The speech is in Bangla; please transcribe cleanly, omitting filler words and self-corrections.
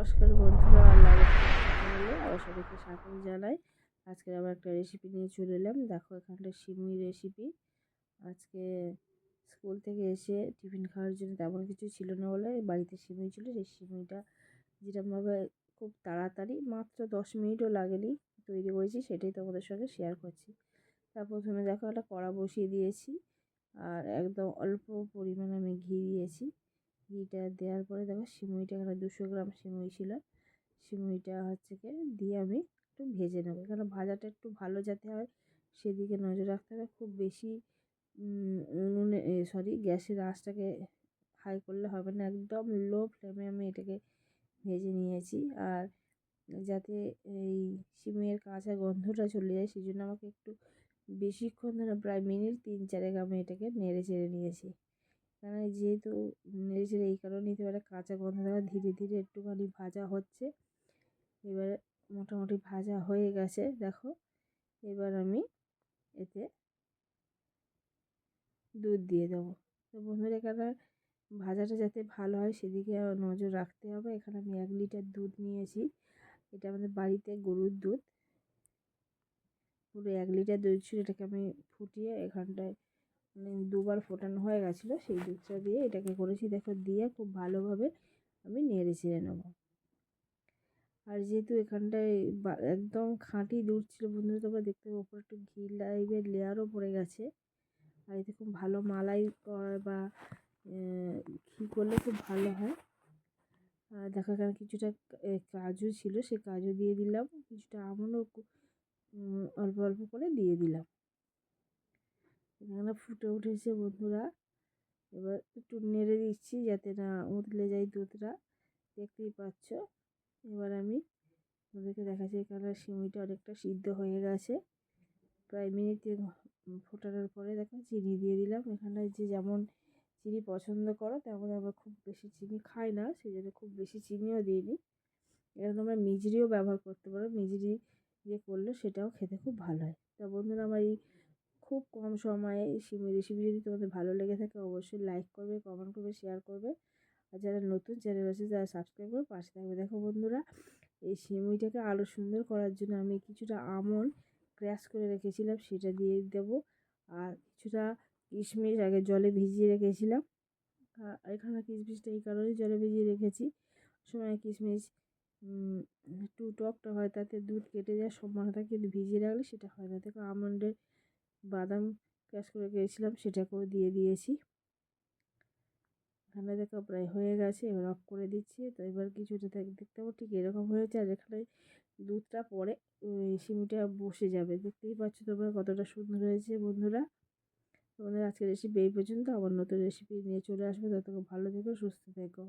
নমস্কার বন্ধুরা, লাইভ চ্যানেলে আবার সবাইকে স্বাগত জানাই। আজকে আবার একটা রেসিপি নিয়ে চলে এলাম। দেখো এখানটা সিমুই রেসিপি। আজকে স্কুল থেকে এসে টিফিন খাওয়ার জন্য তেমন কিছু ছিল না বলে বাড়িতে সিমুই ছিল। সেই সিমুইটা যেরকমভাবে খুব তাড়াতাড়ি মাত্র 10 মিনিটও লাগেনি তৈরি করেছি, সেটাই তোমাদের সঙ্গে শেয়ার করছি। তার প্রথমে দেখো একটা কড়া বসিয়ে দিয়েছি আর একদম অল্প পরিমাণে আমি ঘি দিয়েছি। ঘিটা দেওয়ার পরে দেখো সিমুইটা, এখানে 200 গ্রাম সিমুই ছিল। সিমুইটা হচ্ছে কি দিয়ে আমি একটু ভেজে নেবো। এখানে ভাজাটা একটু ভালো যাতে হয় সেদিকে নজর রাখতে হবে। খুব বেশি উনুনে গ্যাসের আঁচটাকে হাই করলে হবে না, একদম লো ফ্লেমে আমি এটাকে ভেজে নিয়েছি। আর যাতে এই সিমুইয়ের কাঁচা গন্ধটা চলে যায় সেই জন্য আমাকে একটু বেশিক্ষণ ধরে প্রায় মিনিট 3-4 আমি এটাকে নেড়ে চেড়ে নিয়েছি। কারণ যেহেতু নেড়েচেড়ে এই কারণে নিতে পারে কাঁচা গন্ধ দেওয়া, ধীরে ধীরে একটুখানি ভাজা হচ্ছে। এবারে মোটামুটি ভাজা হয়ে গেছে দেখো। এবার আমি এতে দুধ দিয়ে দেবো। তো বন্ধুরা এখানে ভাজাটা যাতে ভালো হয় সেদিকে নজর রাখতে হবে। এখানে আমি 1 লিটার দুধ নিয়েছি। এটা আমাদের বাড়িতে গরুর দুধ, পুরো 1 লিটার দুধ ছিল। এটাকে আমি ফুটিয়ে এখানটায় দুবার ফোটানো হয়ে গেছিলো, সেই দুধটা দিয়ে এটাকে করেছি। দেখো দিয়ে খুব ভালোভাবে আমি নেড়ে চেড়ে নেবো। আর যেহেতু এখানটায় একদম খাঁটি দুধ ছিল বন্ধুরা, তোমরা দেখতে পাবে ওপরে একটু ঘি টাইপের লেয়ারও পড়ে গেছে। আর এতে খুব ভালো মালাই বা ঘি করলে খুব ভালো হয়। আর দেখো এখানে কিছুটা কাজু ছিল, সে কাজু দিয়ে দিলাম। কিছুটা আমন্ডও অল্প অল্প করে দিয়ে দিলাম। এখানে ফুটে উঠেছে বন্ধুরা। এবার একটু নেড়ে দিচ্ছি যাতে না উতলে যায় দুধটা, দেখতেই পাচ্ছ। এবার আমি ওদেরকে দেখাচ্ছি এখানে সিমুইটা অনেকটা সিদ্ধ হয়ে গেছে। প্রায় মিনিট ফোটানোর পরে দেখো চিনি দিয়ে দিলাম। এখানে যে যেমন চিনি পছন্দ করো তেমন, আমরা খুব বেশি চিনি খাই না সেই জন্য খুব বেশি চিনিও দিইনি। এখানে তোমরা মিজরিও ব্যবহার করতে পারো, মিজরি দিয়ে করলে সেটাও খেতে খুব ভালো হয়। তা বন্ধুরা, আমার এই খুব কম সময়ে এই সিমুই রেসিপি যদি তোমাদের ভালো লেগে থাকে অবশ্যই লাইক করবে, কমেন্ট করবে, শেয়ার করবে। আর যারা নতুন চ্যানেল আছে তারা সাবস্ক্রাইব করে পাশে থাকবে। দেখো বন্ধুরা, এই সিমুইটাকে আরও সুন্দর করার জন্য আমি কিছুটা আমন্ড ক্র্যাশ করে রেখেছিলাম সেটা দিয়ে দেব। আর কিছুটা কিশমিশ আগে জলে ভিজিয়ে রেখেছিলাম। এখানে কিশমিশটা এই কারণেই জলে ভিজিয়ে রেখেছি, সময় কিশমিশ একটু টকটা হয়, তাতে দুধ কেটে যাওয়ার সম্ভাবনা থাকে, কিন্তু ভিজিয়ে রাখলে সেটা হয় না। দেখো আমন্ডের বাদাম ক্র্যাশ করে রেখেছিলাম সেটাকেও দিয়ে দিয়েছি। এখানে দেখো প্রায় হয়ে গেছে, এবার অফ করে দিচ্ছি। তো এবার কিছুটা দেখতে পাবো ঠিক এরকম হয়েছে। আর এখানে দুধটা পরে সিমুইটা বসে যাবে, দেখতেই পাচ্ছ তোমরা কতটা সুন্দর হয়েছে বন্ধুরা। তোমাদের আজকের রেসিপি এই পর্যন্ত, আবার নতুন রেসিপি নিয়ে চলে আসবে। ততক্ষণ ভালো থেকো, সুস্থ থেকো।